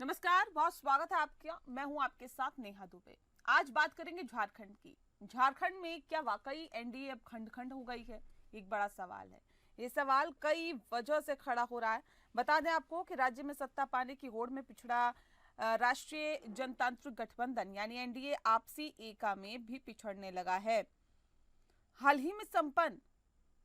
नमस्कार, बहुत स्वागत है आपका। मैं हूं आपके साथ नेहा दुबे। आज बात करेंगे झारखंड की। झारखंड में क्या वाकई एनडीए अब खंड खंड हो गई है? एक बड़ा सवाल है। ये सवाल कई वजह से खड़ा हो रहा है। बता दें आपको कि राज्य में सत्ता पाने की होड़ में पिछड़ा राष्ट्रीय जनतांत्रिक गठबंधन यानी एनडीए आपसी एका में भी पिछड़ने लगा है। हाल ही में संपन्न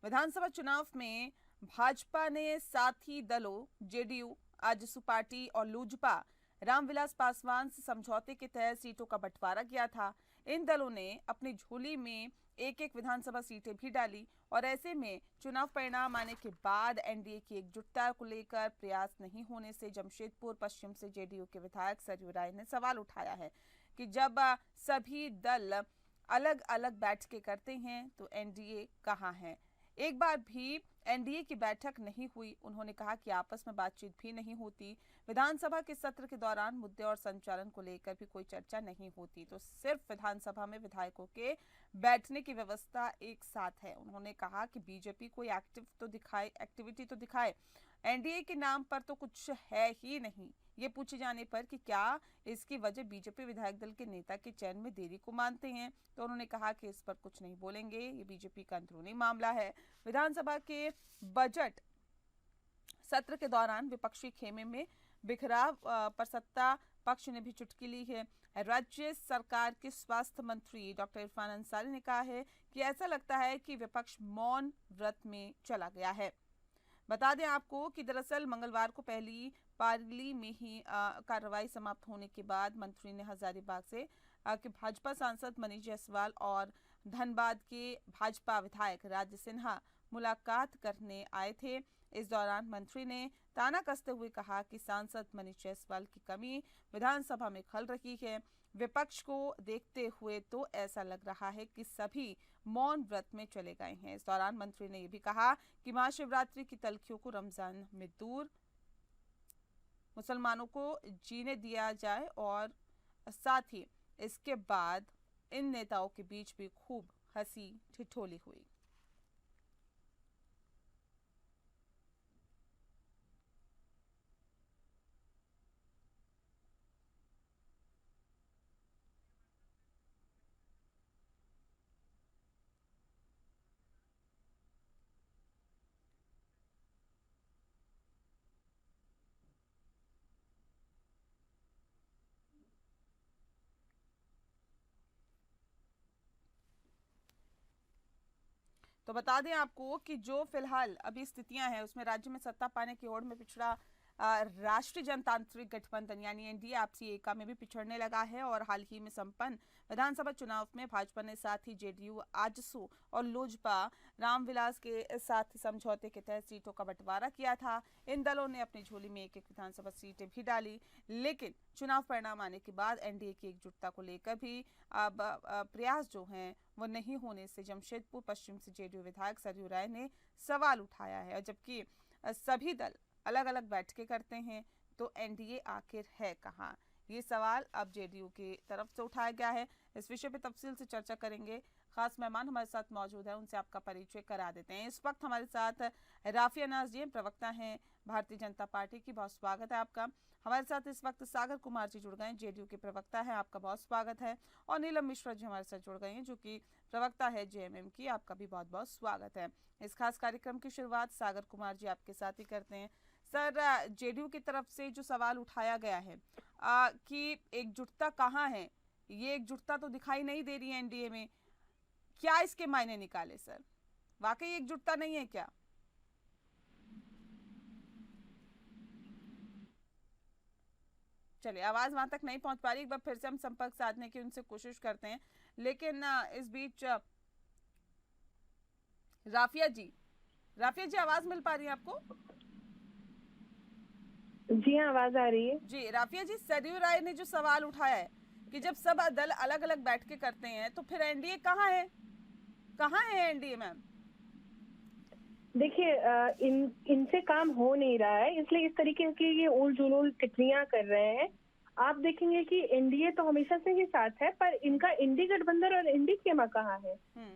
विधानसभा चुनाव में भाजपा ने साथी दलों जेडीयू, आजसू पार्टी और लोजपा रामविलास पासवान से समझौते के तहत सीटों का बंटवारा किया था। इन दलों ने अपनी झोली में एक एक विधानसभा सीटें भी डाली और ऐसे में चुनाव परिणाम आने के बाद एनडीए की एकजुटता को लेकर प्रयास नहीं होने से जमशेदपुर पश्चिम से जेडीयू के विधायक सरयू राय ने सवाल उठाया है कि जब सभी दल अलग अलग बैठकें करते हैं तो एनडीए कहाँ है? एक बार भी एनडीए की बैठक नहीं हुई। उन्होंने कहा कि आपस में बातचीत भी नहीं होती। विधानसभा के सत्र के दौरान मुद्दे और संचालन को लेकर भी कोई चर्चा नहीं होती, तो सिर्फ विधानसभा में विधायकों के बैठने की व्यवस्था एक साथ है। उन्होंने कहा कि बीजेपी कोई एक्टिविटी तो दिखाए, एनडीए के नाम पर तो कुछ है ही नहीं। ये पूछे जाने पर कि क्या इसकी वजह बीजेपी विधायक दल के नेता के चयन में देरी को मानते हैं, तो उन्होंने कहा कि इस पर कुछ नहीं बोलेंगे, ये बीजेपी का अंदरूनी मामला है। विधानसभा के बजट सत्र के दौरान विपक्षी खेमे में बिखराव पर सत्ता पक्ष ने भी चुटकी ली है। राज्य सरकार के स्वास्थ्य मंत्री डॉक्टर इरफान अंसारी ने कहा है कि ऐसा लगता है कि विपक्ष मौन व्रत में चला गया है। बता दें आपको कि दरअसल मंगलवार को पहली पाली में ही कार्रवाई समाप्त होने के बाद मंत्री ने हजारीबाग से कि भाजपा सांसद मनीष जायसवाल और धनबाद के भाजपा विधायक राज सिन्हा मुलाकात करने आए थे। इस दौरान मंत्री ने ताना कसते हुए कहा कि सांसद मनीष जायसवाल की कमी विधानसभा में खल रही है। विपक्ष को देखते हुए तो ऐसा लग रहा है कि सभी मौन व्रत में चले गए हैं। इस दौरान मंत्री ने यह भी कहा कि महाशिवरात्रि की तल्खियों को रमजान में दूर मुसलमानों को जीने दिया जाए और साथ ही इसके बाद इन नेताओं के बीच भी खूब हंसी ठिठोली हुई। तो बता दें आपको कि जो फिलहाल अभी स्थितियां हैं उसमें राज्य में सत्ता पाने की होड़ में पिछड़ा राष्ट्रीय जनतांत्रिक गठबंधन यानी एनडीए आपसी एका में भी पिछड़ने लगा है और हाल ही में संपन्न विधानसभा चुनाव में भाजपा ने साथ ही जेडीयू, आजसू और लोजपा रामविलास के साथ समझौते के तहत सीटों का बंटवारा किया था। इन दलों ने अपनी झोली में एक एक विधानसभा सीटें भी डाली, लेकिन चुनाव परिणाम आने के बाद एनडीए की एकजुटता को लेकर भी अब प्रयास जो हैं वो नहीं होने से जमशेदपुर पश्चिम से जेडीयू विधायक सरयू राय ने सवाल उठाया है। जबकि सभी दल अलग अलग बैठकें करते हैं तो एनडीए आखिर है कहाँ? ये सवाल अब जेडीयू की तरफ से उठाया गया है। इस विषय पे तफसील से चर्चा करेंगे। खास मेहमान हमारे साथ मौजूद है, उनसे आपका परिचय करा देते हैं। इस वक्त हमारे साथ राफिया नाज जी प्रवक्ता हैं भारतीय जनता पार्टी की, बहुत स्वागत है आपका। हमारे साथ इस वक्त सागर कुमार जी जुड़ गए हैं, जेडीयू के प्रवक्ता है, आपका बहुत स्वागत है। और नीलम मिश्रा जी हमारे साथ जुड़ गए हैं जो कि प्रवक्ता है जेएमएम की, आपका भी बहुत बहुत स्वागत है। इस खास कार्यक्रम की शुरुआत सागर कुमार जी आपके साथ ही करते हैं। सर, जेडीयू की तरफ से जो सवाल उठाया गया है कि एकजुटता कहाँ है, ये एकजुटता तो दिखाई नहीं दे रही है एनडीए में, क्या इसके मायने निकाले सर? वाकई एकजुटता नहीं है क्या? चलिए, आवाज वहां तक नहीं पहुंच पा रही, एक बार फिर से हम संपर्क साधने की उनसे कोशिश करते हैं। लेकिन इस बीच राफिया जी, आवाज मिल पा रही है आपको? जी हाँ, आवाज आ रही है। जी राफिया जी, सरयू राय ने जो सवाल उठाया है कि जब सब दल अलग अलग बैठ के करते हैं तो फिर एनडीए कहाँ है? कहाँ है एनडीए मैम? देखिए, इनसे काम हो नहीं रहा है, इसलिए इस तरीके की ये उल जुलूल टिप्पणियां कर रहे हैं। आप देखेंगे कि एनडीए तो हमेशा से ही साथ है, पर इनका इंडी गठबंधन और इंडी खेमा कहाँ है?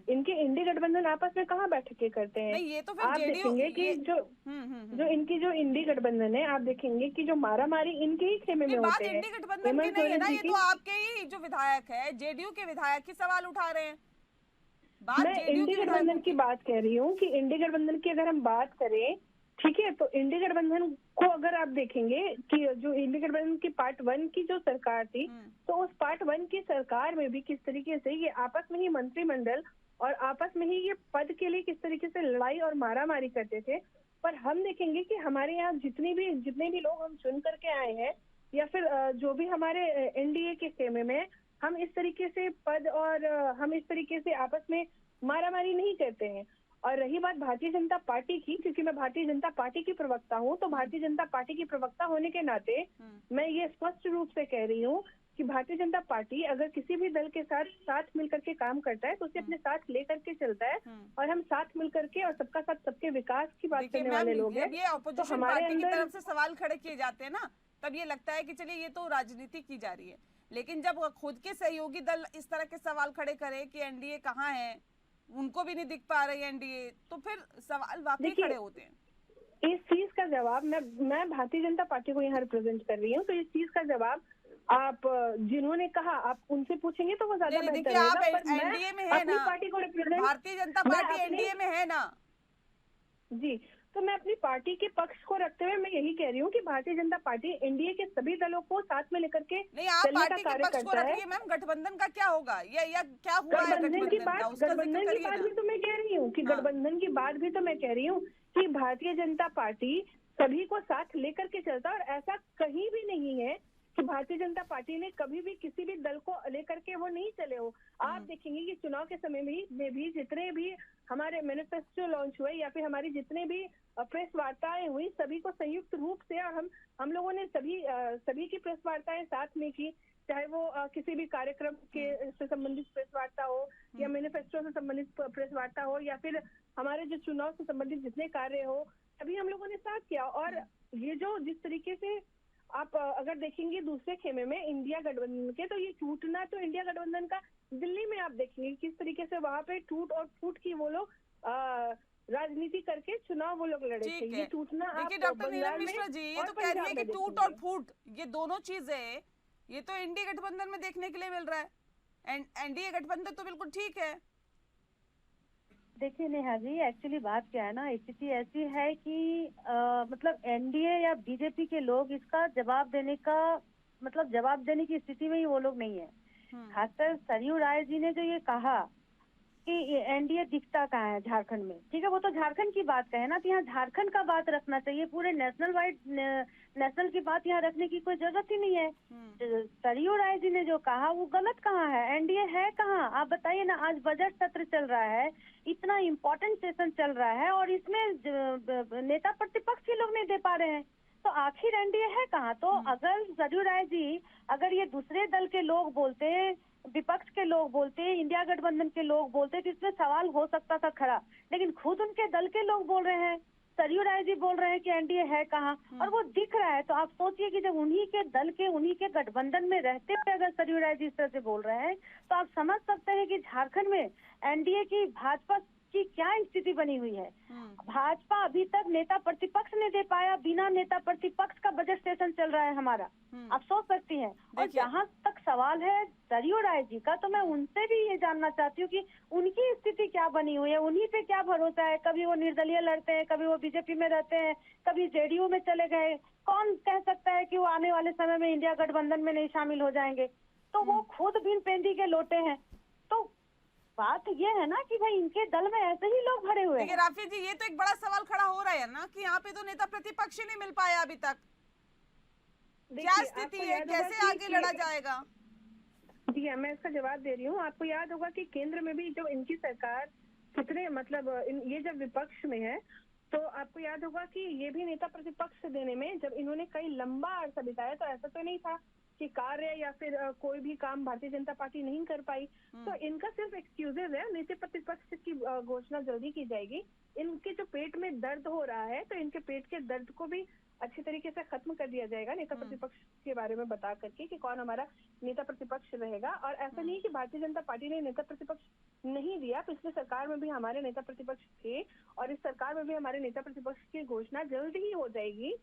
इनके इंडी गठबंधन आपस में कहाँ बैठकें करते हैं? नहीं, ये तो फिर आप जेडीयू देखेंगे कि जो इनकी जो इंडी गठबंधन है, आप देखेंगे कि जो मारामारी इनके ही खेमे में बात होते हैं। इंडी गठबंधन की नहीं है ना, ये तो आपके ही जो विधायक है, जेडीयू के विधायक ही सवाल उठा रहे हैं। मैं इंडी गठबंधन की बात कह रही हूँ कि इंडी गठबंधन की अगर हम बात करें, ठीक है, तो इंडी गठबंधन को अगर आप देखेंगे कि जो इंडी गठबंधन की पार्ट 1 की जो सरकार थी, तो उस पार्ट 1 की सरकार में भी किस तरीके से ये आपस में ही मंत्रिमंडल और आपस में ही ये पद के लिए किस तरीके से लड़ाई और मारामारी करते थे। पर हम देखेंगे कि हमारे यहाँ जितने भी लोग हम चुन करके आए हैं, या फिर जो भी हमारे एनडीए के खेमे में, हम इस तरीके से पद और हम इस तरीके से आपस में मारामारी नहीं करते हैं। और रही बात भारतीय जनता पार्टी की, क्योंकि मैं भारतीय जनता पार्टी की प्रवक्ता हूँ, तो भारतीय जनता पार्टी की प्रवक्ता होने के नाते मैं ये स्पष्ट रूप से कह रही हूँ कि भारतीय जनता पार्टी अगर किसी भी दल के साथ मिलकर के काम करता है, तो उसे अपने साथ लेकर के चलता है। और हम साथ मिलकर के और सबका साथ सबके विकास की बात करने वाले लोग हैं। ये ऑपोजिशन पार्टी की तरफ से सवाल खड़े किए जाते हैं ना, तब ये लगता है कि चलिए ये तो राजनीति की जा रही है। लेकिन जब खुद के सहयोगी दल इस तरह के सवाल खड़े करे कि एनडीए कहाँ है, उनको भी नहीं दिख पा रही एनडीए, तो फिर सवाल वाकई खड़े होते हैं। इस चीज का जवाब मैं भारतीय जनता पार्टी को यहाँ रिप्रेजेंट कर रही हूँ, तो इस चीज का जवाब आप जिन्होंने कहा आप उनसे पूछेंगे तो वो ज्यादा बेहतर रहेगा। पर एनडीए में है ना, पार्टी को represent, Bharatiya Janata party NDA में है ना जी, तो मैं अपनी पार्टी के पक्ष को रखते हुए मैं यही कह रही हूँ कि भारतीय जनता पार्टी एनडीए के सभी दलों को साथ में लेकर के नहीं, आप पार्टी के पक्ष को रखिए मैम। गठबंधन का क्या होगा या क्या हुआ है? गठबंधन की बात भी तो मैं कह रही हूँ कि गठबंधन की बात भी तो मैं कह रही हूँ कि भारतीय जनता पार्टी सभी को साथ लेकर के चलता है। और ऐसा कहीं भी नहीं है कि भारतीय जनता पार्टी ने कभी भी किसी भी दल को लेकर के वो नहीं चले हो। आप देखेंगे कि चुनाव के समय में भी जितने भी हमारे मैनिफेस्टो लॉन्च हुए या फिर हमारी जितने भी प्रेस वार्ताएं हुई, सभी को संयुक्त रूप से, और हम लोगों ने सभी की प्रेस वार्ताएं साथ में की, चाहे वो किसी भी कार्यक्रम के से संबंधित प्रेस वार्ता हो या मैनिफेस्टो से संबंधित प्रेस वार्ता हो या फिर हमारे जो चुनाव से संबंधित जितने कार्य हो, सभी हम लोगों ने साथ किया। और ये जो जिस तरीके से आप अगर देखेंगे दूसरे खेमे में इंडिया गठबंधन के, तो ये टूटना तो इंडिया गठबंधन का दिल्ली में आप देखेंगे किस तरीके से वहां पे टूट और फूट की वो लोग राजनीति करके चुनाव वो लोग लड़े थे। ये टूटना आप डॉक्टर नीलम मिश्रा जी ये तो कह रही है कि टूट और फूट ये दोनों चीजें ये तो इंडी गठबंधन में देखने के लिए मिल रहा है। एनडीए गठबंधन तो बिल्कुल ठीक है। देखिए नेहा जी, एक्चुअली बात क्या है ना, स्थिति ऐसी है कि मतलब एनडीए या बीजेपी के लोग इसका जवाब देने की स्थिति में ही वो लोग नहीं है। खासकर सरयू राय जी ने जो ये कहा कि एनडीए दिखता कहाँ है झारखंड में, ठीक है, वो तो झारखंड की बात कहे ना, तो यहाँ झारखंड का बात रखना चाहिए। पूरे नेशनल की बात यहाँ रखने की कोई जरूरत ही नहीं है। सरयू राय जी ने जो कहा वो गलत कहाँ है? एनडीए है कहाँ? आप बताइए ना। आज बजट सत्र चल रहा है, इतना इम्पोर्टेंट सेशन चल रहा है और इसमें नेता प्रतिपक्ष के लोग नहीं दे पा रहे हैं, तो आखिर एनडीए है कहाँ? तो अगर सरयू राय जी, अगर ये दूसरे दल के लोग बोलते, विपक्ष के लोग बोलते, इंडिया गठबंधन के लोग बोलते, तो इसमें सवाल हो सकता था खड़ा, लेकिन खुद उनके दल के लोग बोल रहे हैं, सरयू राय जी बोल रहे हैं कि एनडीए है कहाँ, और वो दिख रहा है। तो आप सोचिए कि जब उन्हीं के दल के, उन्हीं के गठबंधन में रहते हुए अगर सरयू राय जी इस तरह से बोल रहे हैं, तो आप समझ सकते हैं कि झारखंड में एनडीए की, भाजपा की क्या स्थिति बनी हुई है। भाजपा अभी तक नेता प्रतिपक्ष ने दे पाया, बिना नेता प्रतिपक्ष का बजट सेशन चल रहा है हमारा, आप सोच सकती हैं। और जहाँ तक सवाल है सरयू राय जी का, तो मैं उनसे भी ये जानना चाहती हूँ कि उनकी स्थिति क्या बनी हुई है, उन्हीं पे क्या भरोसा है। कभी वो निर्दलीय लड़ते हैं, कभी वो बीजेपी में रहते हैं, कभी जेडीयू में चले गए। कौन कह सकता है कि वो आने वाले समय में इंडिया गठबंधन में नहीं शामिल हो जाएंगे? तो वो खुद बिन पेंदी के लोटे हैं। तो बात ये है ना कि भाई इनके दल में ऐसे ही लोग भरे हुए हैं। राफी जी, ये तो एक बड़ा सवाल खड़ा हो रहा है ना कि यहाँ पे तो नेता प्रतिपक्ष ही नहीं मिल पाया अभी तक। क्या स्थिति है, कैसे आगे लड़ा जाएगा? जी मैं इसका जवाब दे रही हूँ। आपको याद होगा कि केंद्र में भी जो इनकी सरकार कितने ये जब विपक्ष में है, तो आपको याद होगा कि ये भी नेता प्रतिपक्ष देने में जब इन्होंने कई लंबा अरसा बिताया, तो ऐसा तो नहीं था कि कार्य या फिर कोई भी काम भारतीय जनता पार्टी नहीं कर पाई। तो इनका सिर्फ एक्सक्यूजेज है। नेता प्रतिपक्ष की घोषणा जल्दी की जाएगी, इनके जो पेट में दर्द हो रहा है तो इनके पेट के दर्द को भी अच्छी तरीके से खत्म कर दिया जाएगा नेता प्रतिपक्ष के बारे में बता करके कि कौन हमारा नेता प्रतिपक्ष रहेगा। और ऐसा नहीं कि भारतीय जनता पार्टी ने नेता प्रतिपक्ष नहीं दिया, पिछले सरकार में भी हमारे नेता प्रतिपक्ष थे और इस सरकार में भी हमारे नेता प्रतिपक्ष की घोषणा जल्द ही हो जाएगी।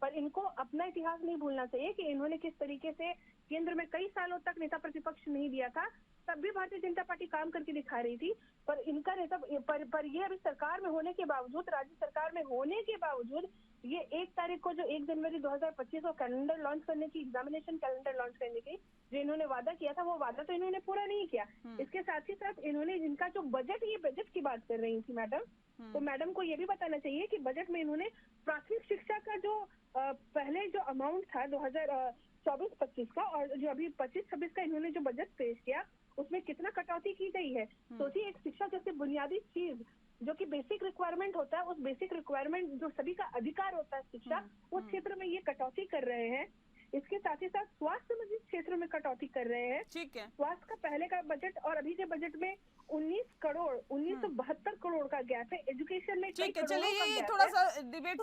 पर इनको अपना इतिहास नहीं भूलना चाहिए कि इन्होंने किस तरीके से केंद्र में कई सालों तक नेता प्रतिपक्ष नहीं दिया था, तब भी भारतीय जनता पार्टी काम करके दिखा रही थी। पर इनका नेता पर ये अभी सरकार में होने के बावजूद, राज्य सरकार में होने के बावजूद, ये 1 तारीख को जो 1 जनवरी 2025 को कैलेंडर लॉन्च करने की, एग्जामिनेशन कैलेंडर लॉन्च करने की जो इन्होंने वादा किया था, वो वादा तो इन्होंने पूरा नहीं किया। इसके साथ ही साथ इन्होंने इनका जो बजट, ये बजट की बात कर रही थी मैडम, तो मैडम को ये भी बताना चाहिए कि बजट में इन्होंने प्राथमिक शिक्षा का जो पहले जो अमाउंट था 2024-25 का और जो अभी 25-26 का इन्होंने जो बजट पेश किया, उसमें कितना कटौती की गई है। सोचिए, एक शिक्षा जैसे बुनियादी चीज जो कि बेसिक रिक्वायरमेंट होता है, उस बेसिक रिक्वायरमेंट जो सभी का अधिकार होता है शिक्षा, उस क्षेत्र में ये कटौती कर रहे हैं। इसके साथ ही साथ स्वास्थ्य में जिस क्षेत्र में कटौती कर रहे हैं, ठीक है, स्वास्थ्य का पहले का बजट और अभी के बजट में 1972 करोड़ का गैप है। एजुकेशन में ठीक है, चलिए ये थोड़ा सा डिबेट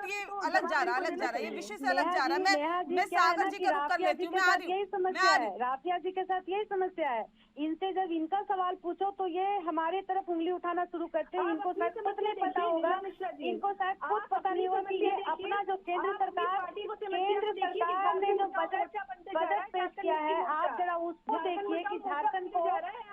ये अलग जा रहा है, ये विषय से अलग जा रहा है। मैं सागर जी का रुख कर लेती हूँ, मैं आ रही हूँ। यही समस्या है, राफिया जी के साथ यही समस्या है। इनसे जब इनका सवाल पूछो तो ये हमारे तरफ उंगली उठाना शुरू करते हैं। इनको शायद खुद नहीं पता होगा, इनको शायद खुद पता नहीं होगा कि ये अपना जो केंद्र सरकार ने जो बजट पेश किया है, आप जरा उसको देखिए कि झारखंड को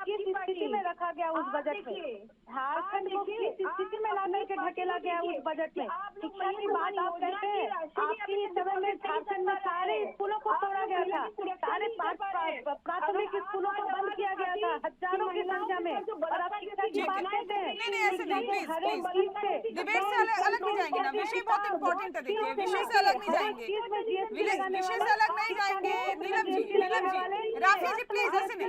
किस स्थिति में रखा गया उस बजट में, झारखंड को किस स्थिति में ला करके ढकेला गया उस बजट में। शिक्षा की बात आप कहते हैं, आपके समय में झारखंड में सारे स्कूलों को तोड़ा गया था, सारे प्राथमिक स्कूलों को बंद किया गया था हजारों की संख्या में, और आप शिक्षा की बात कहते हैं। डिबेट से अलग नहीं जाएंगे ना, विषय बहुत इम्पोर्टेंट है। देखिए, विषय से अलग नहीं जाएंगे, विषय से अलग नहीं जाएंगे। नीलम जी, राफिया जी प्लीज, ऐसे नहीं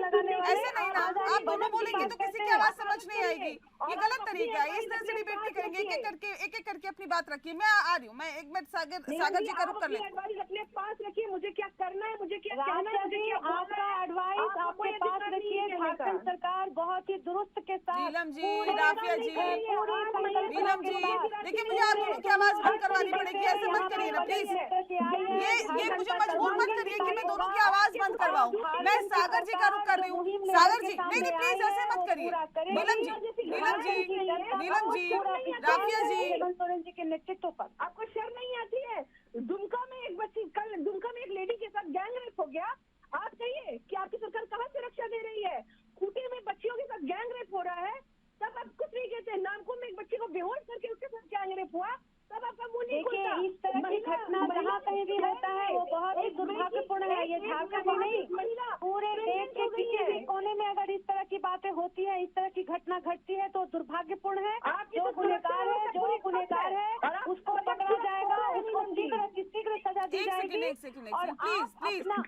ना, आप दोनों बोलेंगे तो किसी की आवाज समझ नहीं आएगी, ये गलत तरीका है। इस तरह से डिबेट नहीं करेंगे, एक एक करके अपनी बात रखिए। मैं आ रही हूँ, मैं एक मिनट सागर जी का रुख कर लेती हूँ। अपने पास रखिए, मुझे क्या करना है, मुझे क्या कहना है, आपका एडवाइस आपके पास रखिए। झारखंड सरकार बहुत ही दुरुस्त के साथ, नीलम जी, राफिया जी, नीलम जी, देखिए मुझे आप दोनों की आवाज बंद करवानी पड़ेगी, ऐसे मत करिए ना प्लीज। ये मुझे मजबूर मत करिए कि मैं दोनों की आवाज बंद करवाऊं। मैं सागर जी का रुख कर रही हूँ। सागर जी, नहीं प्लीज ऐसे मत करिए। नीलम जी, राफिया जी, हेमंत सोरेन जी के नेतृत्व पर आपको शर्म नहीं आती है? दुमका में एक बच्ची, कल दुमका में एक लेडी के साथ गैंग रेप हो गया। आप कहिए कि आपकी सरकार कहाँ से रक्षा दे रही है? खूंटी में बच्चियों के साथ गैंग रेप हो रहा है, तब आप कुछ नहीं कहते। नामकुम में एक बच्ची को बेहोश करके उसके साथ गैंग रेप हुआ, तब आपका मुंह नहीं खुलता। इस तरह की घटना जहाँ कहीं भी होता है वो बहुत ही दुर्भाग्यपूर्ण है। ये झारखंड ही नहीं, पूरे देश के किसी भी कोने में अगर इस तरह की बातें होती है, इस तरह की घटना घटती है तो दुर्भाग्यपूर्ण है। जो गुनहगार है उसको पकड़ा जाएगा, उसको शीघ्र सजा दी जाएगी। और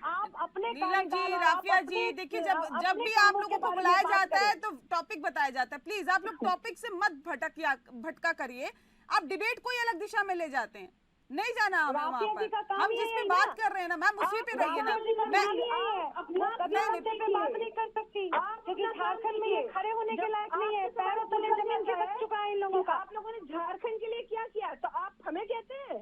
आप अपने नीलम जी, राफिया जी, देखिए जब भी आप लोगों को बुलाया जाता है तो टॉपिक बताया जाता है। प्लीज आप लोग टॉपिक से मत भटका करिए, आप डिबेट को अलग दिशा में ले जाते हैं। नहीं जाना हमें वहाँ पर, हम जिस पे बात कर रहे हैं ना मैम उसी पे रहिए ना। बात नहीं कर सकती क्योंकि झारखंड में ये खड़े होने के लायक नहीं है, पैरों तले जमीन खिसक चुका है इन लोगों का। आप लोगों ने झारखंड के लिए क्या किया तो आप हमें कहते हैं?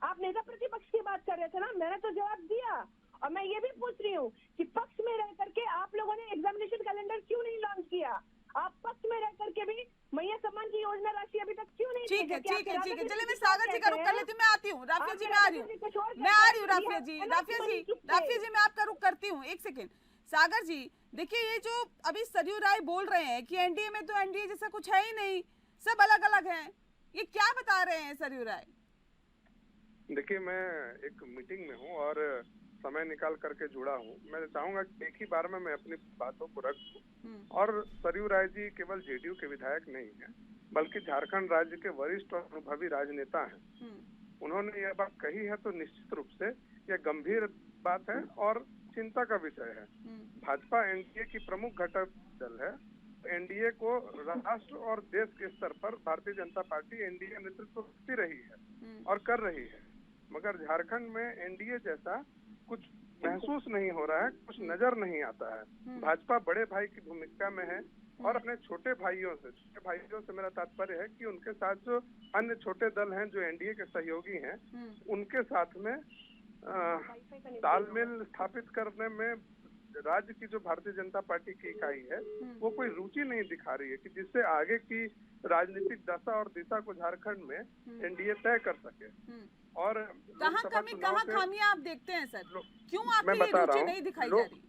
आप नेता प्रतिपक्ष की बात कर रहे थे ना, मैंने तो जवाब दिया। और मैं ये भी पूछ रही हूँ कि पक्ष में रह करके आप लोगों ने एग्जामिनेशन कैलेंडर क्यों नहीं लॉन्च किया? आप पक्ष में रह करके भी मैया सम्मान की योजना राशि अभी तक क्यों नहीं? ठीक है। चलिए मैं सागर जी का रुख कर लेती हूँ, मैं आती हूँ। राफिया जी मैं आ रही हूँ, राफिया जी मैं आपका रुख करती हूँ। एक सेकेंड सागर जी, देखिए ये जो अभी सरयू राय बोल रहे हैं कि एनडीए में तो एनडीए जैसा कुछ है ही नहीं, सब अलग अलग हैं, ये क्या बता रहे हैं सरयू राय? देखिए मैं एक मीटिंग में हूँ और समय निकाल करके जुड़ा हूँ। मैं चाहूंगा कि एक ही बार में मैं अपनी बातों को रख दूं। और सरयू राय जी केवल जेडीयू के विधायक नहीं है, बल्कि झारखंड राज्य के वरिष्ठ और अनुभवी राजनेता हैं। उन्होंने यह बात कही है तो निश्चित रूप से यह गंभीर बात है और चिंता का विषय है। भाजपा एनडीए की प्रमुख घटक दल है। एनडीए को राष्ट्र और देश के स्तर पर भारतीय जनता पार्टी एनडीए नेतृत्व करती रही है और कर रही है, मगर झारखंड में एनडीए जैसा कुछ महसूस नहीं हो रहा है, कुछ नजर नहीं आता है। भाजपा बड़े भाई की भूमिका में है, और अपने छोटे भाइयों से मेरा तात्पर्य है कि उनके साथ जो अन्य छोटे दल हैं जो एनडीए के सहयोगी हैं, उनके साथ में तालमेल स्थापित करने में राज्य की जो भारतीय जनता पार्टी की इकाई है वो कोई रुचि नहीं दिखा रही है कि जिससे आगे की राजनीतिक दशा और दिशा को झारखंड में एनडीए तय कर सके। और कहाँ खामियां आप देखते हैं सर, क्यों आपकी ये रुचि नहीं दिखाई जा रही?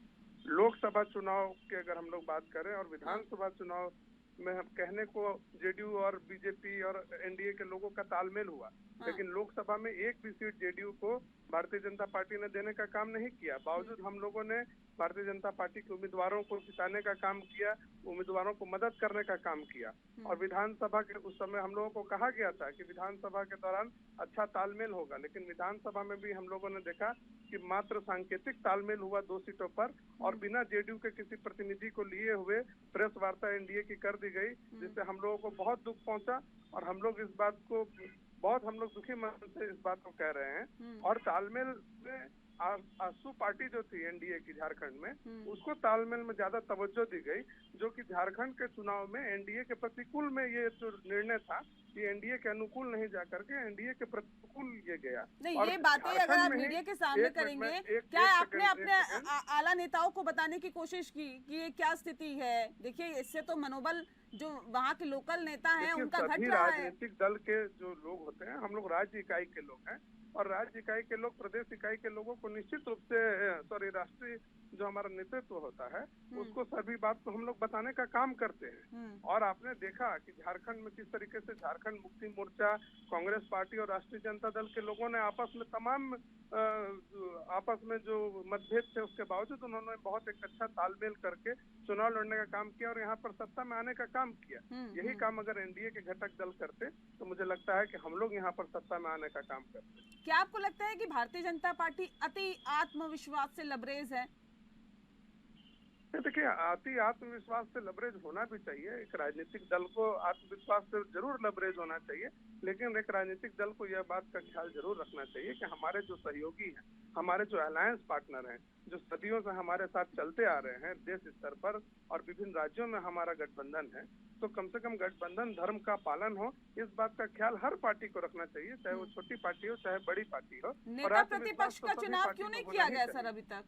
लोकसभा चुनाव की अगर हम लोग बात करें और विधानसभा चुनाव में हम कहने को जेडीयू और बीजेपी और एनडीए के लोगों का तालमेल हुआ, लेकिन लोकसभा में एक भी सीट जेडीयू को भारतीय जनता पार्टी ने देने का काम नहीं किया। बावजूद हम लोगों ने भारतीय जनता पार्टी के उम्मीदवारों को जिताने का काम किया, उम्मीदवारों को मदद करने का काम किया। और विधानसभा के उस समय हम लोगों को कहा गया था कि विधानसभा के दौरान अच्छा तालमेल होगा, लेकिन विधानसभा में भी हम लोगों ने देखा कि मात्र सांकेतिक तालमेल हुआ 2 सीटों पर और बिना जेडीयू के किसी प्रतिनिधि को लिए हुए प्रेस वार्ता एनडीए की कर दी गई, जिससे हम लोगों को बहुत दुख पहुंचा। और हम लोग इस बात को हम लोग दुखी मन से इस बात को कह रहे हैं। और तालमेल में आसू पार्टी जो थी एनडीए की झारखंड में, उसको तालमेल में ज्यादा तवज्जो दी गई, जो कि झारखंड के चुनाव में एनडीए के प्रतिकूल में ये जो निर्णय था कि एनडीए के अनुकूल नहीं जाकर के एनडीए के प्रतिकूल ये गया। नहीं, ये बातें अगर आप मीडिया के सामने करेंगे, क्या आपने अपने आला नेताओं को बताने की कोशिश की कि ये क्या स्थिति है? देखिए, इससे तो मनोबल जो वहाँ के लोकल नेता हैं उनका घट रहा है। राजनीतिक दल के जो लोग होते हैं, हम लोग राज्य इकाई के लोग हैं और राज्य इकाई के लोग प्रदेश इकाई के लोगों को निश्चित रूप से राष्ट्रीय जो हमारा नेतृत्व होता है उसको सभी बात को हम लोग बताने का काम करते हैं। और आपने देखा कि झारखंड में किस तरीके से झारखंड मुक्ति मोर्चा, कांग्रेस पार्टी और राष्ट्रीय जनता दल के लोगों ने आपस में जो मतभेद थे उसके बावजूद उन्होंने बहुत एक अच्छा तालमेल करके चुनाव लड़ने का काम किया और यहाँ पर सत्ता में आने का काम किया। यही काम अगर एनडीए के घटक दल करते तो मुझे लगता है कि हम लोग यहाँ पर सत्ता में आने का काम करते। क्या आपको लगता है कि भारतीय जनता पार्टी अति आत्मविश्वास से लबरेज है? देखिए, अति आत्मविश्वास से लबरेज होना भी चाहिए। एक राजनीतिक दल को आत्मविश्वास से जरूर लबरेज होना चाहिए, लेकिन एक राजनीतिक दल को यह बात का ख्याल जरूर रखना चाहिए कि हमारे जो सहयोगी हैं, हमारे जो अलायंस पार्टनर हैं, जो सदियों से हमारे साथ चलते आ रहे हैं देश स्तर पर और विभिन्न राज्यों में हमारा गठबंधन है, तो कम से कम गठबंधन धर्म का पालन हो, इस बात का ख्याल हर पार्टी को रखना चाहिए, चाहे वो छोटी पार्टी हो चाहे बड़ी पार्टी हो। नेता प्रतिपक्ष का चुनाव क्यों नहीं किया गया सर अभी तक?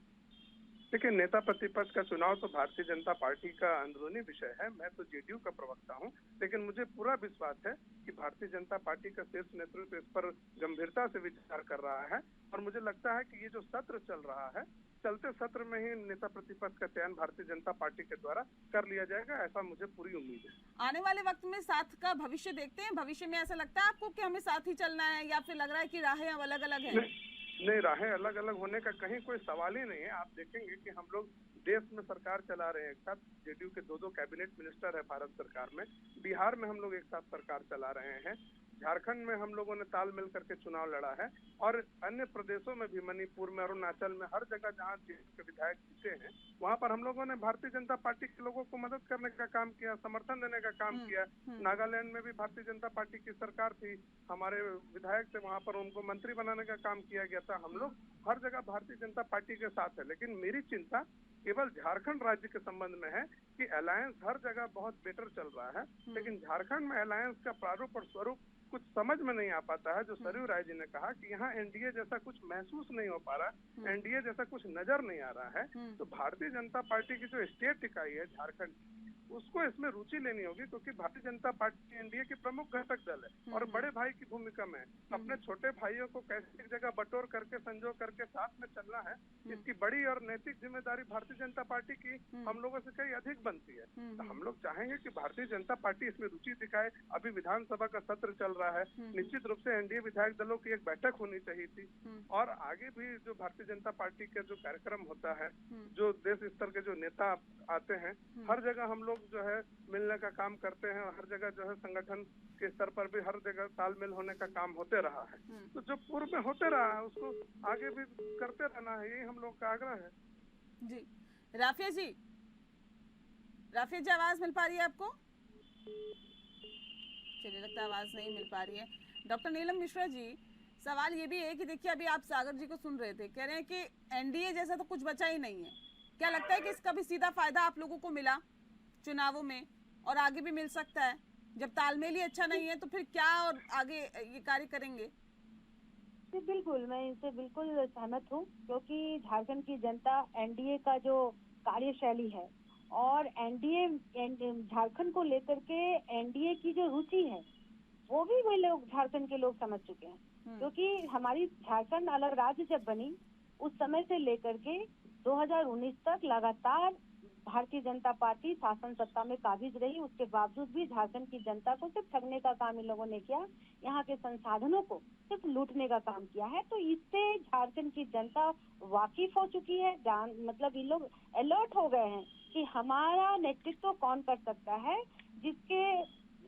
देखिए, नेता प्रतिपक्ष का चुनाव तो भारतीय जनता पार्टी का अंदरूनी विषय है। मैं तो जेडीयू का प्रवक्ता हूं, लेकिन मुझे पूरा विश्वास है कि भारतीय जनता पार्टी का शीर्ष नेतृत्व इस पर गंभीरता से विचार कर रहा है। और मुझे लगता है कि ये जो सत्र चल रहा है, चलते सत्र में ही नेता प्रतिपक्ष का चयन भारतीय जनता पार्टी के द्वारा कर लिया जाएगा, ऐसा मुझे पूरी उम्मीद है। आने वाले वक्त में साथ का भविष्य देखते हैं, भविष्य में ऐसा लगता है आपको कि हमें साथ ही चलना है या फिर लग रहा है कि राहें अब अलग अलग है? नहीं, राहें अलग अलग होने का कहीं कोई सवाल ही नहीं है। आप देखेंगे कि हम लोग देश में सरकार चला रहे हैं एक साथ, जेडीयू के 2 कैबिनेट मिनिस्टर है भारत सरकार में, बिहार में हम लोग एक साथ सरकार चला रहे हैं, झारखंड में हम लोगों ने तालमेल करके चुनाव लड़ा है और अन्य प्रदेशों में भी, मणिपुर में, अरुणाचल में, हर जगह जहाँ जेडीयू के विधायक जीते हैं वहाँ पर हम लोगों ने भारतीय जनता पार्टी के लोगों को मदद करने का काम किया, समर्थन देने का काम किया। नागालैंड में भी भारतीय जनता पार्टी की सरकार थी, हमारे विधायक थे, वहाँ पर उनको मंत्री बनाने का काम किया गया था। हम लोग हर जगह भारतीय जनता पार्टी के साथ है, लेकिन मेरी चिंता केवल झारखंड राज्य के संबंध में है कि अलायंस हर जगह बहुत बेटर चल रहा है, लेकिन झारखंड में अलायंस का प्रारूप और स्वरूप कुछ समझ में नहीं आ पाता है। जो सरयू राय जी ने कहा कि यहाँ एनडीए जैसा कुछ महसूस नहीं हो पा रहा, एनडीए जैसा कुछ नजर नहीं आ रहा है, तो भारतीय जनता पार्टी की जो स्टेट इकाई है झारखंड, उसको इसमें रुचि लेनी होगी, क्योंकि भारतीय जनता पार्टी एनडीए की प्रमुख घटक दल है और बड़े भाई की भूमिका में अपने छोटे भाइयों को कैसे एक जगह बटोर करके, संजो करके साथ में चलना है, इसकी बड़ी और नैतिक जिम्मेदारी भारतीय जनता पार्टी की हम लोगों से कहीं अधिक बनती है। तो हम लोग चाहेंगे कि भारतीय जनता पार्टी इसमें रुचि दिखाए। अभी विधानसभा का सत्र चल रहा है, निश्चित रूप से एनडीए विधायक दलों की एक बैठक होनी चाहिए थी और आगे भी जो भारतीय जनता पार्टी के जो कार्यक्रम होता है, जो देश स्तर के जो नेता आते हैं, हर जगह हम लोग जो है मिलने का काम करते हैं, हर जगह जो है संगठन के स्तर पर भी हर जगह तालमेल होने का काम होते रहा है। तो जो पूर्व में होते रहा है उसको आगे भी करते रहना है, यही हम लोग का आग्रह है। जी, राफिया जी, आवाज मिल पा रही है आपको? चलिए, लगता है आवाज नहीं मिल पा रही है। डॉक्टर नीलम मिश्रा जी, सवाल ये भी है कि देखिए, अभी आप सागर जी को सुन रहे थे, कह रहे हैं कि एनडीए जैसा तो कुछ बचा ही नहीं है। क्या लगता है कि इसका भी सीधा फायदा आप लोगों को मिला चुनावों में? और आगे भी मिल सकता है। जब तालमेल ही अच्छा नहीं है तो फिर क्या और आगे ये कार्य करेंगे? बिल्कुल, मैं इनसे बिल्कुल सहमत हूँ, क्योंकि झारखंड की जनता एनडीए का जो कार्यशैली है और एनडीए झारखंड को लेकर के एनडीए की जो रुचि है वो भी वे लोग झारखंड के लोग समझ चुके हैं। क्योंकि हमारी झारखंड अलग राज्य जब बनी उस समय से लेकर के 2019 तक लगातार भारतीय जनता पार्टी शासन सत्ता में काबिज रही। उसके बावजूद भी झारखंड की जनता को सिर्फ ठगने का काम इन लोगों ने किया, यहाँ के संसाधनों को सिर्फ लूटने का काम किया है। तो इससे झारखंड की जनता वाकिफ हो चुकी है, मतलब ये लोग अलर्ट हो गए हैं कि हमारा नेतृत्व कौन कर सकता है, जिसके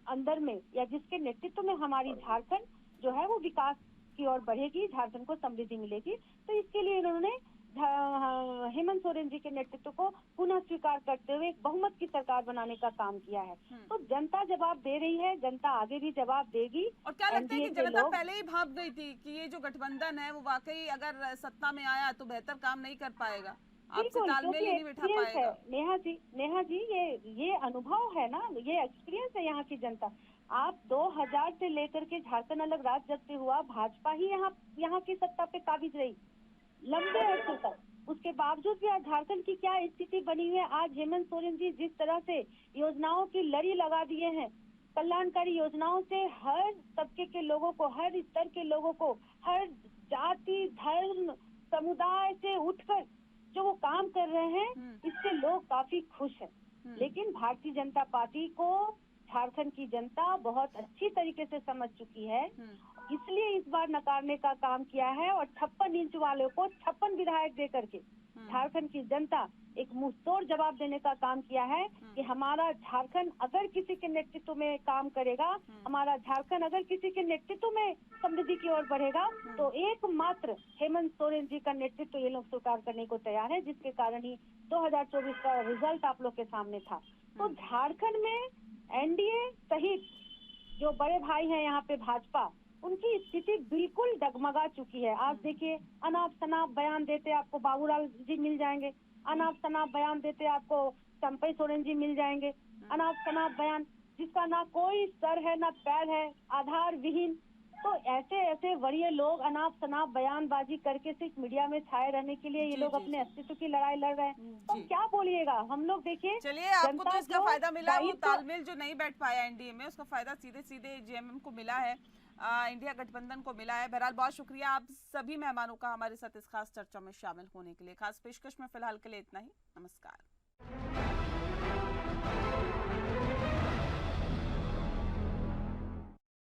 अंदर में या जिसके नेतृत्व में हमारी झारखंड जो है वो विकास की ओर बढ़ेगी, झारखंड को समृद्धि मिलेगी। तो इसके लिए इन्होंने हेमंत सोरेन जी के नेतृत्व को पुनः स्वीकार करते हुए एक बहुमत की सरकार बनाने का काम किया है। तो जनता जवाब दे रही है, जनता आगे भी जवाब देगी। और क्या लगता है कि जनता पहले ही भाप गई थी कि ये जो गठबंधन है वो वाकई अगर सत्ता में आया तो बेहतर काम नहीं कर पाएगा, आपसे तालमेल ही नहीं बिठा पाएगा? नेहा जी ये अनुभव है ना, ये एक्सपीरियंस है यहाँ की जनता। आप 2000 से लेकर के झारखंड अलग राज्य जब से हुआ, भाजपा ही यहाँ की सत्ता पे काबिज रही लंबे अर्से तक। उसके बावजूद भी आज झारखंड की क्या स्थिति बनी हुई है। आज हेमंत सोरेन जी जिस तरह से योजनाओं की लड़ी लगा दिए हैं, कल्याणकारी योजनाओं से हर तबके के लोगों को, हर स्तर के लोगों को, हर जाति धर्म समुदाय से उठकर जो वो काम कर रहे हैं, इससे लोग काफी खुश हैं। लेकिन भारतीय जनता पार्टी को झारखंड की जनता बहुत अच्छी तरीके से समझ चुकी है, इसलिए इस बार नकारने का काम किया है और 56 इंच वाले को 56 विधायक दे करके झारखंड की जनता एक मुंहतोड़ जवाब देने का काम किया है कि हमारा झारखंड अगर किसी के नेतृत्व में काम करेगा, हमारा झारखंड अगर किसी के नेतृत्व में समृद्धि की ओर बढ़ेगा, तो एकमात्र हेमंत सोरेन जी का नेतृत्व ये लोग स्वीकार करने को तैयार है, जिसके कारण ही 2024 का रिजल्ट आप लोग के सामने था। तो झारखंड में एनडीए सहित जो बड़े भाई हैं यहाँ पे भाजपा, उनकी स्थिति बिल्कुल डगमगा चुकी है। आप देखिए, अनाप शनाप बयान देते आपको बाबूलाल जी मिल जाएंगे, अनाप शनाप बयान देते आपको चंपई सोरेन जी मिल जाएंगे, अनाप शनाप बयान जिसका ना कोई सर है ना पैर है, आधार विहीन। तो ऐसे वरीय लोग अनाप शनाप बयानबाजी करके सिर्फ मीडिया में छाए रहने के लिए ये लोग अपने अस्तित्व की लड़ाई लड़ रहे हैं। तो क्या बोलिएगा, हम लोग देखिए। चलिए, आपको तो इसका फायदा मिला, वो तालमेल जो नहीं बैठ पाया एनडीए में, उसका फायदा सीधे सीधे जेएमएम को मिला है, इंडिया गठबंधन को मिला है। बहरहाल बहुत शुक्रिया आप सभी मेहमानों का हमारे साथ इस खास चर्चा में शामिल होने के लिए। खास पेशकश में फिलहाल के लिए इतना ही। नमस्कार।